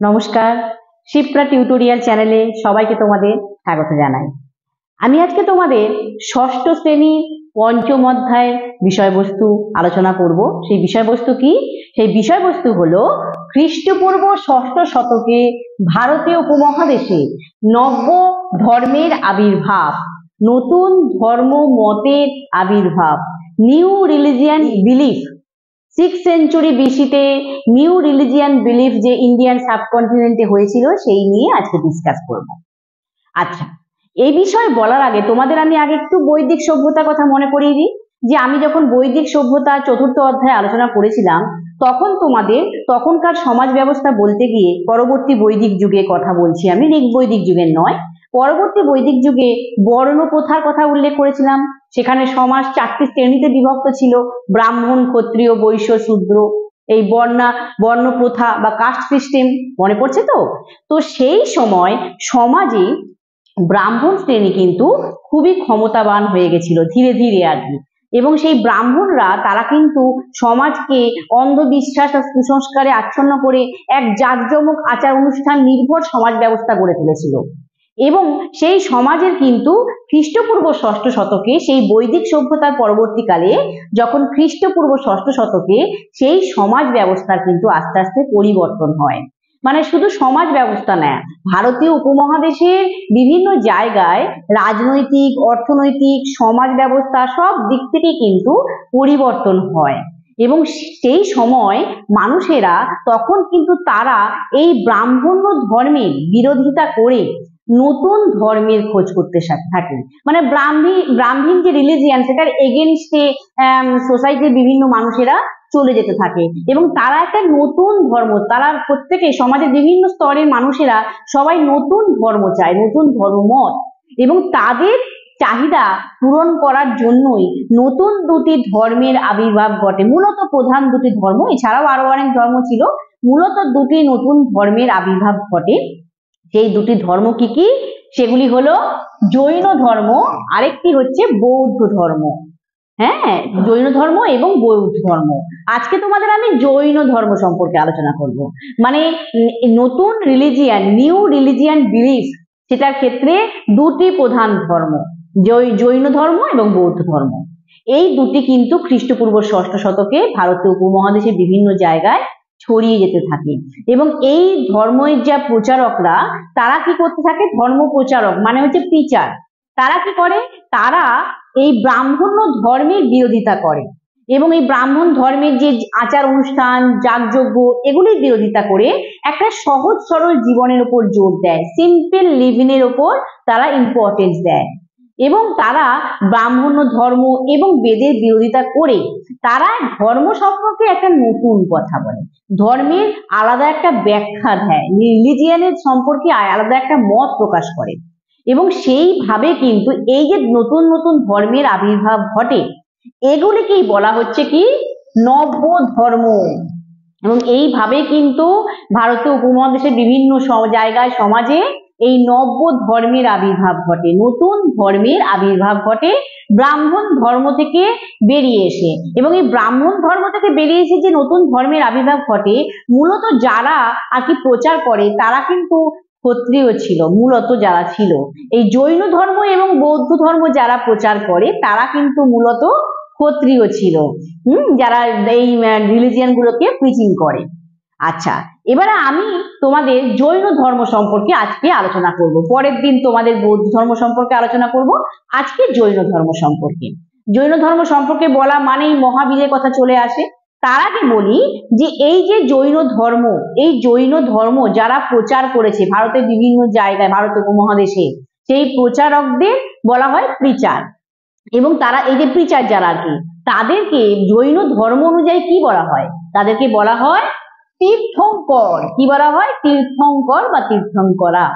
নমস্কার, শিপ্রা টিউটোরিয়াল চ্যানেলে সবাইকে তোমাদের স্বাগত জানাই। আমি আজকে তোমাদের ষষ্ঠ শ্রেণী পঞ্চম অধ্যায়ের বিষয়বস্তু আলোচনা করব। সেই বিষয়বস্তু কি? সেই বিষয়বস্তু হলো খ্রিস্টপূর্ব ষষ্ঠ শতকে ভারতীয় উপমহাদেশে নব্য ধর্মের আবির্ভাব, নতুন ধর্ম মতের আবির্ভাব, new religion belief. 6th century বিসিতে নিউ রিলিজিয়ান বিলিফ যে ইন্ডিয়ান সাবকন্টিনেন্টে হয়েছিল সেই নিয়ে আজকে ডিসকাস করব। আচ্ছা, এই বিষয়ে বলার আগে তোমাদের আমি আগে একটু বৈদিক সভ্যতার কথা মনে করিয়ে দিই। যে আমি যখন বৈদিক সভ্যতা চতুর্থ অধ্যায়ে আলোচনা করেছিলাম তখন তোমাদের তখনকার সমাজ ব্যবস্থা বলতে গিয়ে পরবর্তী বৈদিক যুগে কথা বলছি, আমি ঋগ বৈদিক যুগের নয়, পরবর্তী বৈদিক যুগে বর্ণ প্রথার কথা উল্লেখ করেছিলাম। সেখানে সমাজ 4টি শ্রেণীতে বিভক্ত ছিল: ব্রাহ্মণ, ক্ষত্রিয়, বৈশ্য, শূদ্র। এই বর্ণ প্রথা বা কাস্ট সিস্টেম মনে পড়ছে তো? তো সেই সময় সমাজে ব্রাহ্মণ শ্রেণী কিন্তু খুবই ক্ষমতাবান হয়ে গেছিল ধীরে ধীরে আর কি। এবং সেই ব্রাহ্মণরা তারা কিন্তু সমাজকে অন্ধবিশ্বাস আর কুসংস্কারে আচ্ছন্ন করে এক জাঁকজমক আচার অনুষ্ঠান নির্ভর সমাজ ব্যবস্থা গড়ে তুলেছিল। এবং সেই সমাজের কিন্তু খ্রিস্টপূর্ব ষষ্ঠ শতকে, সেই বৈদিক সভ্যতার পরবর্তীকালে যখন খ্রিস্টপূর্ব ষষ্ঠ শতকে সেই সমাজ ব্যবস্থার কিন্তু আস্তে আস্তে পরিবর্তন হয়। মানে শুধু সমাজ ব্যবস্থা না, ভারতীয় উপমহাদেশের বিভিন্ন জায়গায় রাজনৈতিক, অর্থনৈতিক, সমাজ ব্যবস্থা সব দিক থেকে কিন্তু পরিবর্তন হয়। এবং সেই সময় মানুষেরা তখন কিন্তু তারা এই ব্রাহ্মণ্য ধর্মের বিরোধিতা করে নতুন ধর্মের খোঁজ করতে থাকে। মানে ব্রাহ্মীণ যে রিলিজিয়ান সেটার এগেনস্টে সোসাইটির বিভিন্ন মানুষেরা চলে যেতে থাকে এবং তারা একটা নতুন ধর্ম, তারা প্রত্যেকে সমাজের বিভিন্ন স্তরের মানুষেরা সবাই নতুন ধর্ম চায়, নতুন ধর্মমত, এবং তাদের চাহিদা পূরণ করার জন্যই নতুন দুটি ধর্মের আবির্ভাব ঘটে। মূলত প্রধান দুটি ধর্ম, এছাড়াও আরো অনেক ধর্ম ছিল, মূলত দুটি নতুন ধর্মের আবির্ভাব ঘটে। সেই দুটি ধর্ম কি কি? সেগুলি হলো জৈন ধর্ম, আরেকটি হচ্ছে বৌদ্ধ ধর্ম। হ্যাঁ, জৈন ধর্ম এবং বৌদ্ধ ধর্ম। আজকে তোমাদের আমি জৈন ধর্ম সম্পর্কে আলোচনা করব। মানে নতুন রিলিজিয়ান, নিউ রিলিজিয়ান বিলিফ, সেটার ক্ষেত্রে দুটি প্রধান ধর্ম, জৈন ধর্ম এবং বৌদ্ধ ধর্ম। এই দুটি কিন্তু খ্রিস্টপূর্ব ষষ্ঠ শতকে ভারতীয় উপমহাদেশের বিভিন্ন জায়গায় ছড়িয়ে যেতে থাকে। এবং এই ধর্মের যা প্রচারকরা তারা কি করতে থাকে? ধর্ম প্রচারক মানে হচ্ছে টিচার। তারা কি করে? তারা এই ব্রাহ্মণ্য ধর্মের বিরোধিতা করে এবং এই ব্রাহ্মণ ধর্মের যে আচার অনুষ্ঠান, যাগযজ্ঞ, এগুলির বিরোধিতা করে একটা সহজ সরল জীবনের উপর জোর দেয়, সিম্পল লিভিং এর উপর তারা ইম্পর্টেন্স দেয়। এবং তারা ব্রাহ্মণ্য ধর্ম এবং বেদের বিরোধিতা করে তারা ধর্ম সম্পর্কে একটা নতুন কথা বলে, ধর্মের আলাদা একটা ব্যাখ্যা দেয়, রিলিজিয়ানের সম্পর্কে আলাদা একটা মত প্রকাশ করে। এবং সেইভাবে কিন্তু এই যে নতুন নতুন ধর্মের আবির্ভাব ঘটে, এগুলিকেই বলা হচ্ছে কি? নব্য ধর্ম। এবং এইভাবে কিন্তু ভারতীয় উপমহাদেশের বিভিন্ন জায়গায় সমাজে এই নব্য ধর্মের আবির্ভাব ঘটে, নতুন ধর্মের আবির্ভাব ঘটে ব্রাহ্মণ ধর্ম থেকে বেরিয়ে এসে। এবং এই ব্রাহ্মণ ধর্ম থেকে বেরিয়ে এসে যে নতুন ধর্মের আবির্ভাব ঘটে, মূলত যারা আর কি প্রচার করে তারা কিন্তু ক্ষত্রিয় ছিল। মূলত যারা ছিল এই জৈন ধর্ম এবং বৌদ্ধ ধর্ম যারা প্রচার করে তারা কিন্তু মূলত ক্ষত্রিয় ছিল, যারা এই রিলিজিয়ান গুলোকে প্রিচিং করে। আচ্ছা, এবারে আমি তোমাদের জৈন ধর্ম সম্পর্কে আজকে আলোচনা করব। পরের দিন তোমাদের বৌদ্ধ ধর্ম সম্পর্কে আলোচনা করব, আজকে জৈন ধর্ম সম্পর্কে। জৈন ধর্ম সম্পর্কে বলা মানেই মহাবীরের কথা চলে আসে। তার আগে বলি যে এই যে জৈন ধর্ম, এই জৈন ধর্ম যারা প্রচার করেছে ভারতের বিভিন্ন জায়গায়, ভারত উপমহাদেশে, সেই প্রচারকদের বলা হয় প্রিচার। এবং তারা এই যে প্রিচার যারা আর কি, তাদেরকে জৈন ধর্ম অনুযায়ী কি বলা হয়? তাদেরকে বলা হয় তীর্থঙ্কর। কি বলা হয়? তীর্থঙ্কর বা তীর্থঙ্করা।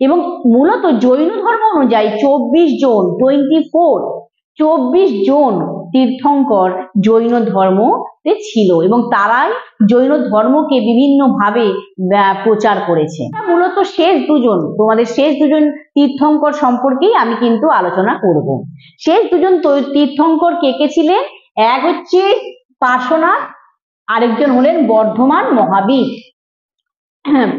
এবং মূলত জৈন ধর্ম অনুযায়ী 24 জন তীর্থঙ্কর জৈন ধর্মতে ছিল এবং তারাই জৈন ধর্মকে বিভিন্ন ভাবে প্রচার করেছে। মূলত শেষ দুজন, তোমাদের শেষ দুজন তীর্থঙ্কর সম্পর্কেই আমি কিন্তু আলোচনা করব। শেষ দুজন তীর্থঙ্কর কে কে ছিলেন? এক হচ্ছে পার্শ্বনাথ, আরেকজন হলেন বর্ধমান মহাবীর।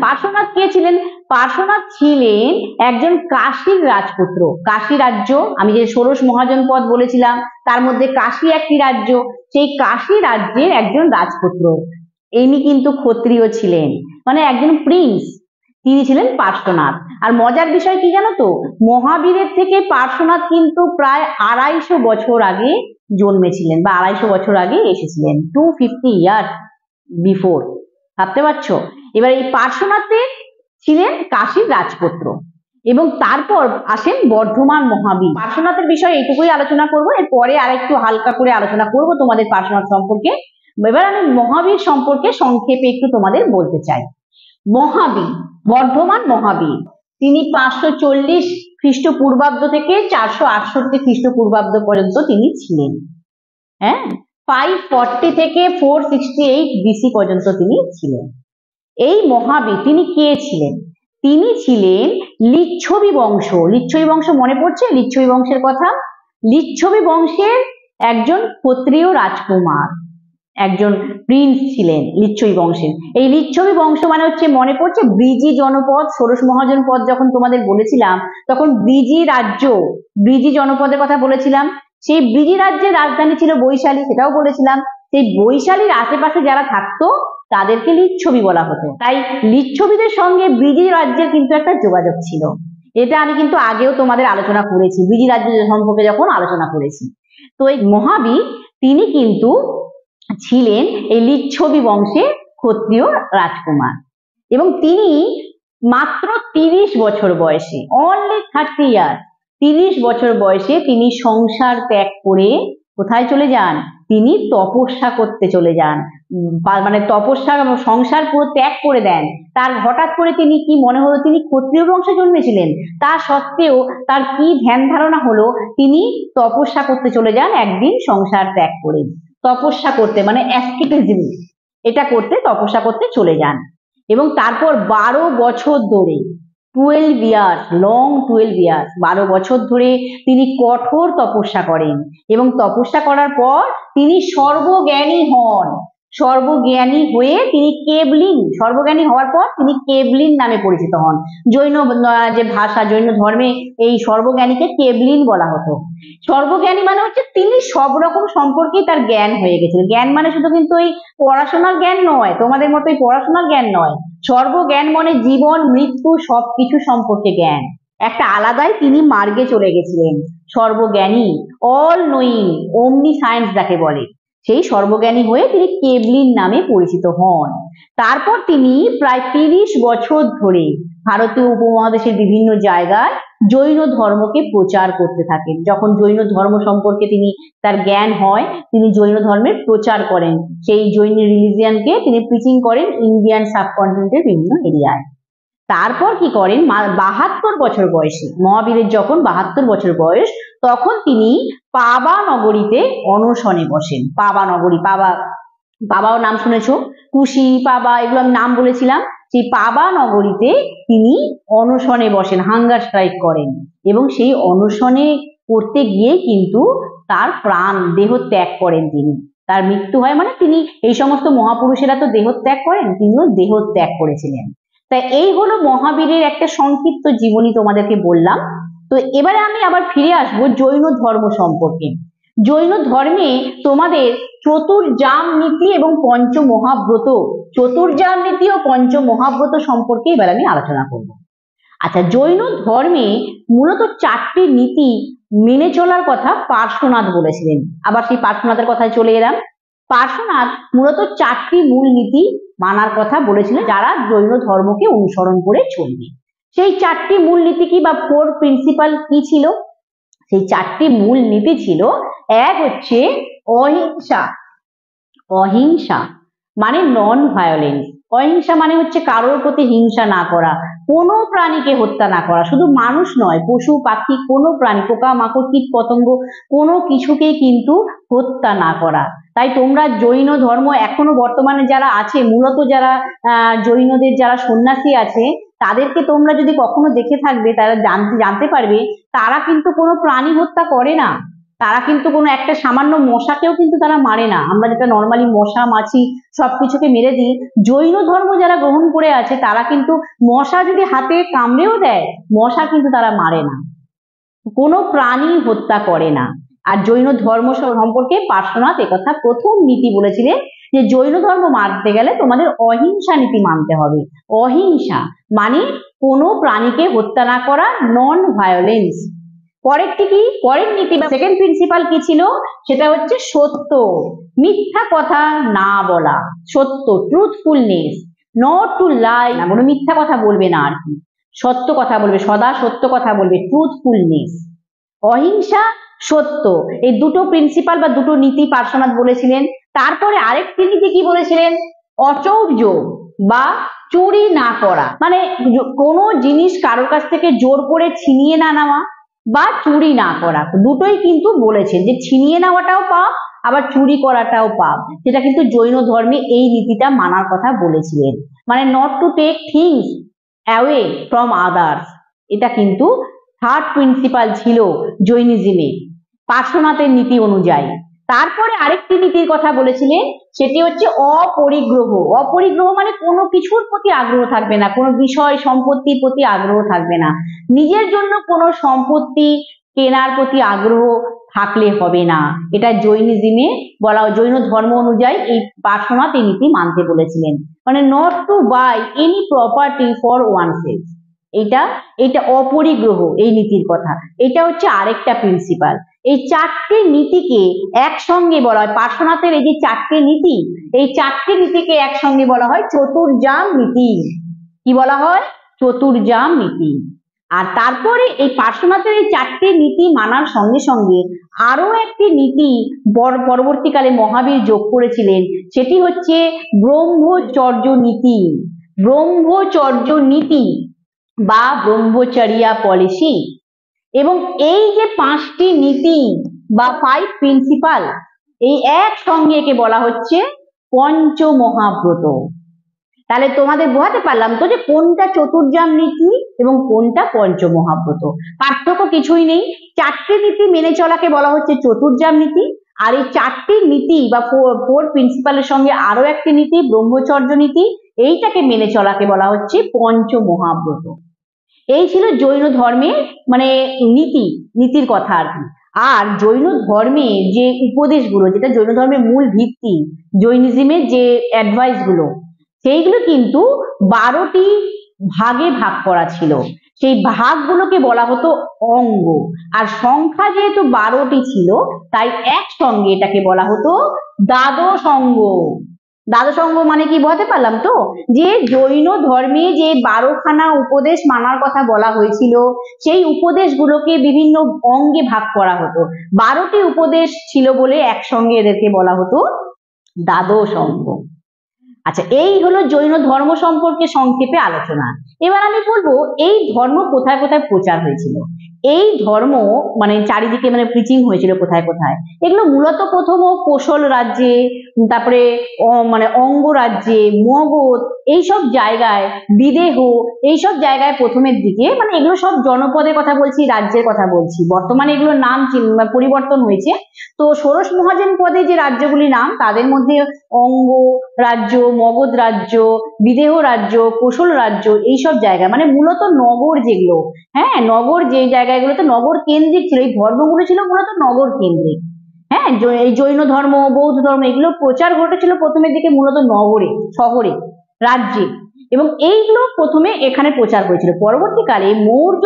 পার্শ্বনাথ কে ছিলেন? পার্শ্বনাথ ছিলেন একজন কাশীর রাজপুত্র। কাশী রাজ্য, আমি যে ষোড়শ মহাজনপদ বলেছিলাম তার মধ্যে কাশী একটি রাজ্য, সেই কাশী রাজ্যের একজন রাজপুত্র। ইনি কিন্তু ক্ষত্রিয় ছিলেন, মানে একজন প্রিন্স, তিনি ছিলেন পার্শ্বনাথ। আর মজার বিষয় কি জানো তো, মহাবীরের থেকে পার্শ্বনাথ কিন্তু প্রায় 250 বছর আগে জন্মেছিলেন বা 250 বছর আগে এসেছিলেন, 250 ইয়ার্স বিফোর। ভাবতে পারছো? এবার এই পার্শ্বনাথে ছিলেন কাশীর রাজপুত্র এবং তারপর আসেন বর্ধমান মহাবীর। পার্শ্বনাথের বিষয়ে এইটুকুই আলোচনা করবো, এরপরে আরেকটু হালকা করে আলোচনা করব তোমাদের পার্শ্বনাথ সম্পর্কে। এবার আমি মহাবীর সম্পর্কে সংক্ষেপে একটু তোমাদের বলতে চাই। মহাবীর, বর্ধমান মহাবীর, তিনি 540 খ্রিস্টপূর্বাব্দ থেকে 468 খ্রিস্টপূর্বাব্দ পর্যন্ত তিনি ছিলেন। হ্যাঁ, 540 থেকে 468 বিসি পর্যন্ত তিনি ছিলেন। এই মহাবীর তিনি কে ছিলেন? তিনি ছিলেন লিচ্ছবি বংশ। লিচ্ছবি বংশ মনে পড়ছে? লিচ্ছবি বংশের কথা। লিচ্ছবি বংশের একজন ক্ষত্রিয় রাজকুমার, একজন প্রিন্স ছিলেন লিচ্ছবি বংশের। এই লিচ্ছবি বংশ মানে হচ্ছে, মনে পড়ছে ব্রিজি জনপদ, ষোড়শ মহাজনপদ যখন তোমাদের বলেছিলাম তখন ব্রিজি রাজ্য, ব্রিজি জনপদের কথা বলেছিলাম। সেই ব্রিজি রাজ্যের রাজধানী ছিল বৈশালী, সেটাও বলেছিলাম। সেই বৈশালীর আশেপাশে যারা থাকতো তাদেরকে লিচ্ছবি বলা হতো। তাই লিচ্ছবিদের সঙ্গে ব্রিজি রাজ্যের কিন্তু একটা যোগাযোগ ছিল। এটা আমি কিন্তু আগেও তোমাদের আলোচনা করেছি, ব্রিজি রাজ্য সম্পর্কে যখন আলোচনা করেছি। তো এই মহাবীর তিনি কিন্তু ছিলেন এই লিচ্ছবি বংশের ক্ষত্রিয় রাজকুমার এবং তিনি মাত্র 30 বছর বয়সে, অনলি 30 ইয়ার, 30 বছর বয়সে তিনি সংসার ত্যাগ করে কোথায় চলে যান? তিনি তপস্যা করতে চলে যান। মানে তপস্যা, সংসার পুরো ত্যাগ করে দেন। তার হঠাৎ করে তিনি কি মনে হলো তিনি ক্ষত্রিয় বংশে জন্মেছিলেন, তা সত্ত্বেও তার কি ধ্যান ধারণা হলো, তিনি তপস্যা করতে চলে যান একদিন সংসার ত্যাগ করে। তপস্যা করতে মানে অ্যাস্কেটিজম, এটা করতে, তপস্যা করতে চলে যান এবং তারপর 12 বছর ধরে, 12 ইয়ার্স, লং 12 ইয়ার্স, 12 বছর ধরে তিনি কঠোর তপস্যা করেন এবং তপস্যা করার পর তিনি সর্বজ্ঞানী হন। সর্বজ্ঞানী হয়ে তিনি কেবলিন, সর্বজ্ঞানী হওয়ার পর তিনি কেবলিন নামে পরিচিত হন। জৈন যে ভাষা, জৈন ধর্মে এই সর্বজ্ঞানীকে কেবলিন বলা হতো। সর্বজ্ঞানী মানে হচ্ছে তিনি সব রকম সম্পর্কেই তার জ্ঞান হয়ে গেছিল। জ্ঞান মানে শুধু কিন্তু এই পড়াশোনার জ্ঞান নয়, তোমাদের মতো এই পড়াশোনার জ্ঞান নয়। সর্বজ্ঞান মানে জীবন মৃত্যু সবকিছু সম্পর্কে জ্ঞান, একটা আলাদাই তিনি মার্গে চলে গেছিলেন। সর্বজ্ঞানী, অল নোয়িং, অমনি সায়েন্স যাকে বলে, সেই সর্বজ্ঞানী হয়ে তিনি কেবলিন নামে পরিচিত হন। তারপর তিনি প্রায় 30 বছর ধরে ভারতীয় উপমহাদেশের বিভিন্ন জায়গায় জৈন ধর্মকে প্রচার করতে থাকেন। যখন জৈন ধর্ম সম্পর্কে তিনি তার জ্ঞান হয়, তিনি জৈন ধর্মের প্রচার করেন, সেই জৈন রিলিজিয়ানকে তিনি প্রিচিং করেন ইন্ডিয়ান সাবকন্টিনেন্টের বিভিন্ন এরিয়ায়। তারপর কি করেন, 72 বছর বয়সে, মহাবীরের যখন 72 বছর বয়স, তখন তিনি পাবা নগরীতে অনশনে বসেন। পাবা নগরী, পাবাও নাম শুনেছো, কুশি, পাবা, এগুলো আমি নাম বলেছিলাম। সেই পাবা নগরীতে তিনি অনশনে বসেন, হাঙ্গার স্ট্রাইক করেন এবং সেই অনশনে করতে গিয়ে কিন্তু তার প্রাণ, দেহ ত্যাগ করেন তিনি। তার মৃত্যু হয়, মানে তিনি, এই সমস্ত মহাপুরুষেরা তো দেহ ত্যাগ করেন, তিনিও দেহ ত্যাগ করেছিলেন। তাই এই হলো মহাবীরের একটা সংক্ষিপ্ত জীবনী তোমাদেরকে বললাম। তো এবারে আমি আবার ফিরে আসবো জৈন ধর্ম সম্পর্কে। জৈন ধর্মে তোমাদের চতুর্যাম নীতি এবং পঞ্চমহাব্রত, চতুর্যাম নীতি ও পঞ্চমহাব্রত সম্পর্কে এবার আমি আলোচনা করব। আচ্ছা, জৈন ধর্মে মূলত 4টি নীতি মেনে চলার কথা পার্শ্বনাথ বলেছিলেন। আবার সেই পার্শ্বনাথের কথায় চলে এলাম। পার্শ্বনাথ মূলত 4টি মূল নীতি মানার কথা বলেছিলেন, যারা জৈন ধর্মকে অনুসরণ করে চলবে। সেই 4টি মূল নীতি কি বা 4 প্রিন্সিপাল কি ছিল? সেই 4টি মূল নীতি ছিল, এক হচ্ছে অহিংসা। অহিংসা মানে নন ভায়োলেন্স। অহিংসা মানে হচ্ছে কারোর প্রতি হিংসা না করা, কোনো প্রাণীকে হত্যা না করা, শুধু মানুষ নয়, পশু পাখি, কোনো প্রাণী, পোকা মাকড় কীট পতঙ্গ, কোনো কিছুকেই কিন্তু হত্যা না করা। তাই তোমরা জৈন ধর্ম এখনো বর্তমানে যারা আছে, মূলত যারা জৈনদের যারা সন্ন্যাসী আছে, তাদেরকে তোমরা যদি কখনো দেখে থাকবে, তারা জানতে পারবে তারা কিন্তু কোনো প্রাণী হত্যা করে না। তারা কিন্তু কোনো একটা সামান্য মশাকেও কিন্তু তারা মারে না। আমরা যেটা নর্মালি মশা মাছি সবকিছুকে মেরে দিই, জৈন ধর্ম যারা গ্রহণ করে আছে তারা কিন্তু মশা যদি হাতে কামড়েও দেয়, মশা কিন্তু তারা মারে না, কোনো প্রাণী হত্যা করে না। আর জৈন ধর্ম সম্পর্কে পার্শ্বনাথ একথা প্রথম নীতি বলেছিলেন যে জৈন ধর্ম মানতে গেলে তোমাদের অহিংসা নীতি মানতে হবে। অহিংসা মানে কোনো প্রাণীকে হত্যা না করা, নন ভায়োলেন্স। পরেরটি কি, পরের নীতি বা সেকেন্ড প্রিন্সিপাল কি ছিল, সেটা হচ্ছে সত্য, মিথ্যা কথা না বলা, সত্য, ট্রুথফুলনেস, নট টু লাই, না কোনো মিথ্যা কথা বলবে না, আর কি সত্য কথা বলবে, সদা সত্য কথা বলবে, ট্রুথফুলনেস। অহিংসা, সত্য, এই দুটো প্রিন্সিপাল বা দুটো নীতি পার্শ্বনাথ বলেছিলেন। তারপরে আরেকটি নীতি কি বলেছিলেন, অচৌর্য বা চুরি না করা, মানে কোনো জিনিস কারোর কাছ থেকে জোর করে ছিনিয়ে না নেওয়া বা চুরি না করা, দুটোই কিন্তু বলেছেন যে ছিনিয়ে নেওয়াটাও পাপ আবার চুরি করাটাও পাপ, যেটা কিন্তু জৈন ধর্মে এই নীতিটা মানার কথা বলেছিলেন। মানে not to take things away from others, এটা কিন্তু থার্ড প্রিন্সিপাল ছিল জৈনিজমে পার্শ্বনাথের নীতি অনুযায়ী। তারপরে আরেকটি নীতির কথা বলেছিলেন, সেটি হচ্ছে অপরিগ্রহ। অপরিগ্রহ মানে কোনো কিছুর প্রতি আগ্রহ থাকবে না, কোনো বিষয় সম্পত্তির প্রতি আগ্রহ থাকবে না, নিজের জন্য কোনো সম্পত্তি কেনার প্রতি আগ্রহ থাকলে হবে না, এটা জৈনিজমে বলা, জৈন ধর্ম অনুযায়ী এই পার্শ্বনাথ এই নীতি মানতে বলেছিলেন। মানে not to buy any property for oneself, এটা অপরিগ্রহ এই নীতির কথা। এটা হচ্ছে আরেকটা প্রিন্সিপাল। এই চারটে নীতিকে একসঙ্গে বলা হয়, পার্শ্বনাথের এই যে চারটে নীতি, এই চারটে নীতিকে একসঙ্গে বলা হয় চতুর্জাম নীতি। কি বলা হয়, চতুর্জাম নীতি। আর তারপরে এই পার্শ্বনাথের এই চারটে নীতি মানার সঙ্গে সঙ্গে আরো একটি নীতি পরবর্তীকালে মহাবীর যোগ করেছিলেন, সেটি হচ্ছে ব্রহ্মচর্য নীতি। ব্রহ্মচর্য নীতি বা ব্রহ্মচর্যা পলিসি। এবং এই যে পাঁচটি নীতি বা 5 প্রিন্সিপাল, এই একসঙ্গে একে বলা হচ্ছে পঞ্চমহাব্রত। তাহলে তোমাদের বোঝাতে পারলাম তো যে কোনটা চতুর্জাম নীতি এবং কোনটা পঞ্চমহাব্রত, পার্থক্য কিছুই নেই। চারটি নীতি মেনে চলাকে বলা হচ্ছে চতুর্জাম নীতি, আর এই চারটি নীতি বা 4 প্রিন্সিপালের সঙ্গে আরো একটি নীতি ব্রহ্মচর্য নীতি, এইটাকে মেনে চলাকে বলা হচ্ছে পঞ্চমহাব্রত। এই ছিল জৈন ধর্মের মানে নীতির কথা আর কি। আর জৈন ধর্মে যে উপদেশগুলো, যেটা জৈন ধর্মের মূল ভিত্তি, জৈনিজমের যে অ্যাডভাইস গুলো, সেইগুলো কিন্তু 12টি ভাগে ভাগ করা ছিল। সেই ভাগগুলোকে বলা হতো অঙ্গ, আর সংখ্যা যেহেতু 12টি ছিল তাই একসঙ্গে এটাকে বলা হতো দ্বাদশ অঙ্গ। দ্বাদশ অঙ্গ মানে কি বোঝাতে পারলাম তো, যে জৈন ধর্মে যে 12খানা উপদেশ মানার কথা বলা হয়েছিল, সেই উপদেশগুলোকে বিভিন্ন অঙ্গে ভাগ করা হতো। 12টি উপদেশ ছিল বলে একসঙ্গে এদেরকে বলা হতো দ্বাদশ অঙ্গ। আচ্ছা, এই হলো জৈন ধর্ম সম্পর্কে সংক্ষেপে আলোচনা। এবার আমি বলবো এই ধর্ম কোথায় কোথায় প্রচার হয়েছিল। এই ধর্ম মানে চারিদিকে মানে প্রিচিং হয়েছিল কোথায় কোথায়, এগুলো মূলত প্রথম কোশল রাজ্যে, তারপরে মানে অঙ্গ রাজ্যে, মগধ, এইসব জায়গায়, বিদেহ, এইসব জায়গায় প্রথমের দিকে, মানে এগুলো সব জনপদের কথা বলছি, রাজ্যের কথা বলছি, বর্তমানে এগুলোর নাম পরিবর্তন হয়েছে। তো ষোড়শ মহাজন পদে যে রাজ্যগুলির নাম, তাদের মধ্যে অঙ্গ রাজ্য, মগধ রাজ্য, বিদেহ রাজ্য, কোশল রাজ্য, এইসব জায়গা মানে মূলত নগর যেগুলো, হ্যাঁ নগর যে জায়গাগুলোতে নগর কেন্দ্রিক ছিল, এই ধর্মগুলো ছিল মূলত নগর কেন্দ্রিক। হ্যাঁ, এই জৈন ধর্ম, বৌদ্ধ ধর্ম, এগুলো প্রচার ঘটেছিল প্রথমের দিকে মূলত নগরে, শহরে, রাজ্যে, এবং এইগুলো প্রথমে এখানে প্রচার হয়েছিল। পরবর্তীকালে মৌর্য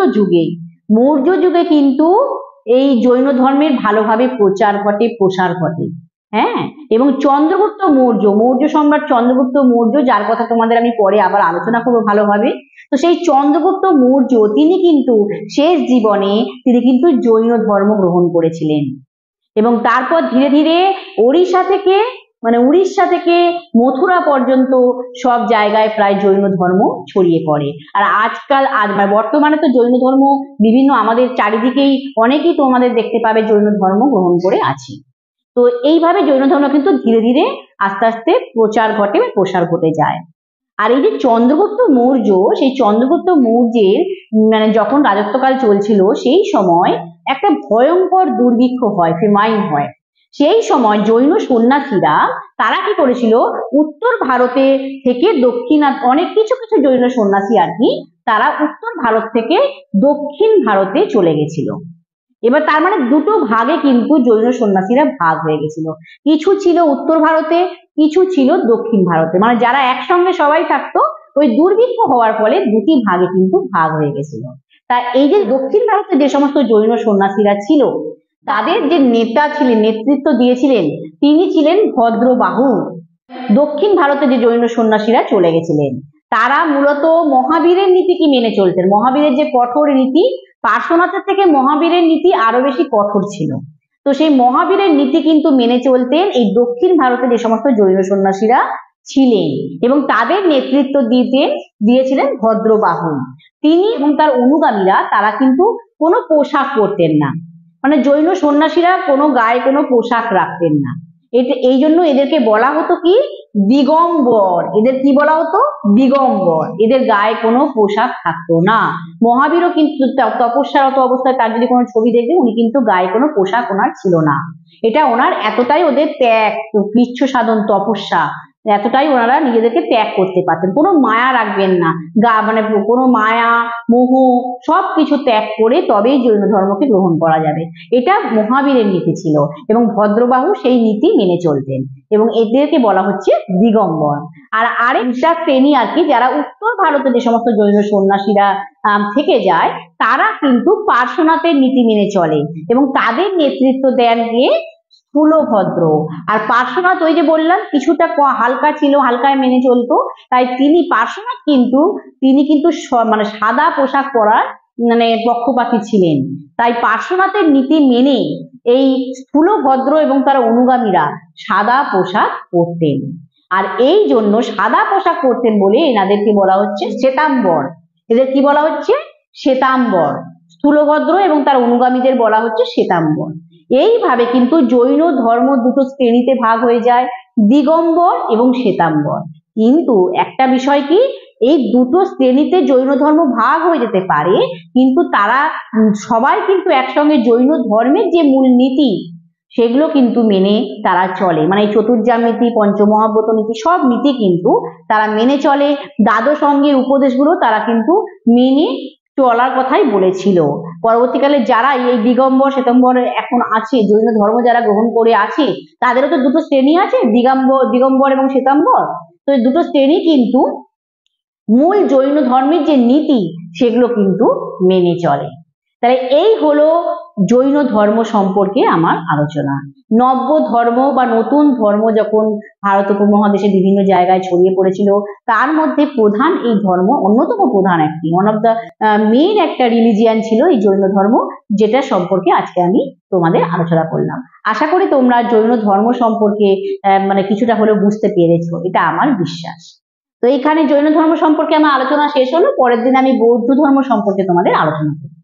যুগে কিন্তু এই জৈন ধর্মের ভালোভাবে প্রচার ঘটে, প্রসার ঘটে। হ্যাঁ, এবং চন্দ্রগুপ্ত মৌর্য সম্রাট চন্দ্রগুপ্ত মৌর্য, যার কথা তোমাদের আমি পরে আবার আলোচনা করবো ভালোভাবে। তো সেই চন্দ্রগুপ্ত মৌর্য তিনি কিন্তু শেষ জীবনে তিনি কিন্তু জৈন ধর্ম গ্রহণ করেছিলেন, এবং তারপর ধীরে ধীরে উড়িষ্যা থেকে মথুরা পর্যন্ত সব জায়গায় প্রায় জৈন ধর্ম ছড়িয়ে পড়ে। আর বর্তমানে তো জৈন ধর্ম বিভিন্ন আমাদের চারিদিকেই অনেকেই তোমাদের দেখতে পাবে জৈন ধর্ম গ্রহণ করে আছে। তো এইভাবে জৈন ধর্ম কিন্তু ধীরে ধীরে আস্তে আস্তে প্রচার ঘটে, প্রসার ঘটে যায়। আর এই যে চন্দ্রগুপ্ত মৌর্য, সেই চন্দ্রগুপ্ত মৌর্যের মানে যখন রাজত্বকাল চলছিল সেই সময় একটা ভয়ঙ্কর দুর্ভিক্ষ হয়, ফেমাইন হয়। সেই সময় জৈন সন্ন্যাসীরা তারা কি করেছিল, উত্তর ভারতে থেকে অনেক কিছু কিছু জৈন সন্ন্যাসী আর কি, তারা উত্তর ভারত থেকে দক্ষিণ ভারতে চলে গেছিল। এবার তার মানে দুটো ভাগে কিন্তু জৈন সন্ন্যাসীরা ভাগ হয়ে গেছিল, কিছু ছিল উত্তর ভারতে, কিছু ছিল দক্ষিণ ভারতে। মানে যারা একসঙ্গে সবাই থাকতো, ওই দুর্ভিক্ষ হওয়ার ফলে দুটি ভাগে কিন্তু ভাগ হয়ে গেছিল। তা এই যে দক্ষিণ ভারতে যে সমস্ত জৈন সন্ন্যাসীরা ছিল, তাদের যে নেতা ছিলেন, নেতৃত্ব দিয়েছিলেন, তিনি ছিলেন ভদ্রবাহু। দক্ষিণ ভারতে যে জৈন সন্ন্যাসীরা চলে গেছিলেন, তারা মূলত মহাবীরের নীতি কি মেনে চলতেন। মহাবীরের যে কঠোর নীতি, পার্শ্বনাথের থেকে মহাবীরের নীতি আরো বেশি কঠোর ছিল। তো সেই মহাবীরের নীতি কিন্তু মেনে চলতেন এই দক্ষিণ ভারতে যে সমস্ত জৈন সন্ন্যাসীরা ছিলেন, এবং তাদের নেতৃত্ব দিয়েছিলেন ভদ্রবাহু। তিনি এবং তার অনুগামীরা তারা কিন্তু কোনো পোশাক পরতেন না, মানে জৈন সন্ন্যাসীরা কোনো গায়ে কোনো পোশাক রাখতেন না। এই জন্য এদেরকে বলা হতো কি, দিগম্বর। এদের কি বলা হতো, দিগম্বর। এদের গায়ে কোনো পোশাক থাকতো না। মহাবীরও কিন্তু তপস্যারত অবস্থায় তার যদি কোনো ছবি দেখবে, উনি কিন্তু গায়ে কোনো পোশাক ওনার ছিল না। এটা ওনার এতটাই ওদের ত্যাগ, কৃচ্ছ সাধন, তপস্যা, এতটাই ওনারা নিজেদেরকে ত্যাগ করতে পারতেন। কোনো মায়া রাখবেন না, মানে কোনো মায়া মোহ সবকিছু ত্যাগ করে তবেই জৈন ধর্মকে গ্রহণ করা যাবে, এটা মহাবীরের নীতি ছিল। এবং ভদ্রবাহু সেই নীতি মেনে চলতেন, এবং এদেরকে বলা হচ্ছে দিগম্বর। আর আরেকটা শ্রেণী আর কি, যারা উত্তর ভারতে যে সমস্ত জৈন সন্ন্যাসীরা থেকে যায়, তারা কিন্তু পার্শ্বনাথের নীতি মেনে চলে, এবং তাদের নেতৃত্ব দেন গিয়ে স্থূলভদ্র। আর পার্শ্বনাথ ওই যে বললাম কিছুটা হালকা ছিল, হালকায় মেনে চলতো, তাই পার্শ্বনাথ কিন্তু তিনি কিন্তু মানে সাদা পোশাক পরার মানে পক্ষপাতী ছিলেন। তাই পার্শ্বনাথের নীতি মেনে এই স্থূলভদ্র এবং তার অনুগামীরা সাদা পোশাক পরতেন। আর এই জন্য সাদা পোশাক পরতেন বলে এনাদেরকে বলা হচ্ছে শ্বেতাম্বর। এদের কি বলা হচ্ছে, শ্বেতাম্বর। স্থূলভদ্র এবং তার অনুগামীদের বলা হচ্ছে শ্বেতাম্বর। এইভাবে কিন্তু জৈন ধর্ম দুটো শ্রেণীতে ভাগ হয়ে যায়, দিগম্বর এবং শ্বেতাম্বর। কিন্তু একটা বিষয় কি, এই দুটো শ্রেণীতে জৈন ধর্ম ভাগ হয়ে যেতে পারে, কিন্তু তারা সবাই কিন্তু একসঙ্গে জৈন ধর্মের যে মূল নীতি সেগুলো কিন্তু মেনে তারা চলে। মানে চতুর্যাম নীতি, পঞ্চমহাব্রত নীতি, সব নীতি কিন্তু তারা মেনে চলে। দ্বাদশ অঙ্গের উপদেশগুলো তারা কিন্তু মেনে চলার কথাই বলেছিল। পরবর্তীকালে যারা এই দিগম্বর শ্বেতাম্বর এখন আছে, জৈন ধর্ম যারা গ্রহণ করে আছে, তাদেরও তো দুটো শ্রেণী আছে, দিগম্বর এবং শ্বেতাম্বর। তো এই দুটো শ্রেণী কিন্তু মূল জৈন ধর্মের যে নীতি সেগুলো কিন্তু মেনে চলে। তাহলে এই হলো জৈন ধর্ম সম্পর্কে আমার আলোচনা। নব্য ধর্ম বা নতুন ধর্ম যখন ভারত উপমহাদেশে বিভিন্ন জায়গায় ছড়িয়ে পড়েছিল, তার মধ্যে প্রধান এই ধর্ম, অন্যতম প্রধান একটি, ওয়ান অফ দ্য মেইন একটা রিলিজিয়ান ছিল এই জৈন ধর্ম, যেটা সম্পর্কে আজকে আমি তোমাদের আলোচনা করলাম। আশা করি তোমরা জৈন ধর্ম সম্পর্কে মানে কিছুটা হলেও বুঝতে পেরেছো, এটা আমার বিশ্বাস। তো এখানে জৈন ধর্ম সম্পর্কে আমার আলোচনা শেষ হলো। পরের দিন আমি বৌদ্ধ ধর্ম সম্পর্কে তোমাদের আলোচনা করব।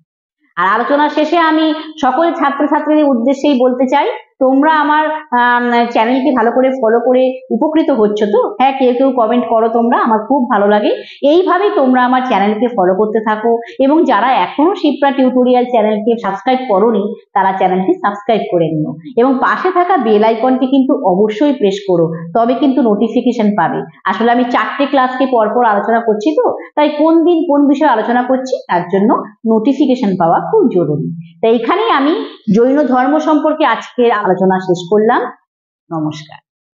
আর আলোচনা শেষে আমি সকল ছাত্রছাত্রীদের উদ্দেশ্যেই বলতে চাই, তোমরা আমার চ্যানেলটি ভালো করে ফলো করে উপকৃত হচ্ছ তো? হ্যাঁ, কেউ কেউ কমেন্ট করো তোমরা, আমার খুব ভালো লাগে। এইভাবেই তোমরা আমার চ্যানেলকে ফলো করতে থাকো, এবং যারা এখনো শিপ্রা টিউটোরিয়াল চ্যানেলকে সাবস্ক্রাইব করোনি, তারা চ্যানেলটি সাবস্ক্রাইব করে নিও, এবং পাশে থাকা বেল আইকনটি কিন্তু অবশ্যই প্রেস করো, তবে কিন্তু নোটিফিকেশন পাবে। আসলে আমি 4টে ক্লাসকে পরপর আলোচনা করছি তো, তাই কোন দিন কোন বিষয়ে আলোচনা করছি তার জন্য নোটিফিকেশন পাওয়া খুব জরুরি। তাই এখানেই আমি জৈন ধর্ম সম্পর্কে আজকের আলোচনা শেষ করলাম। নমস্কার।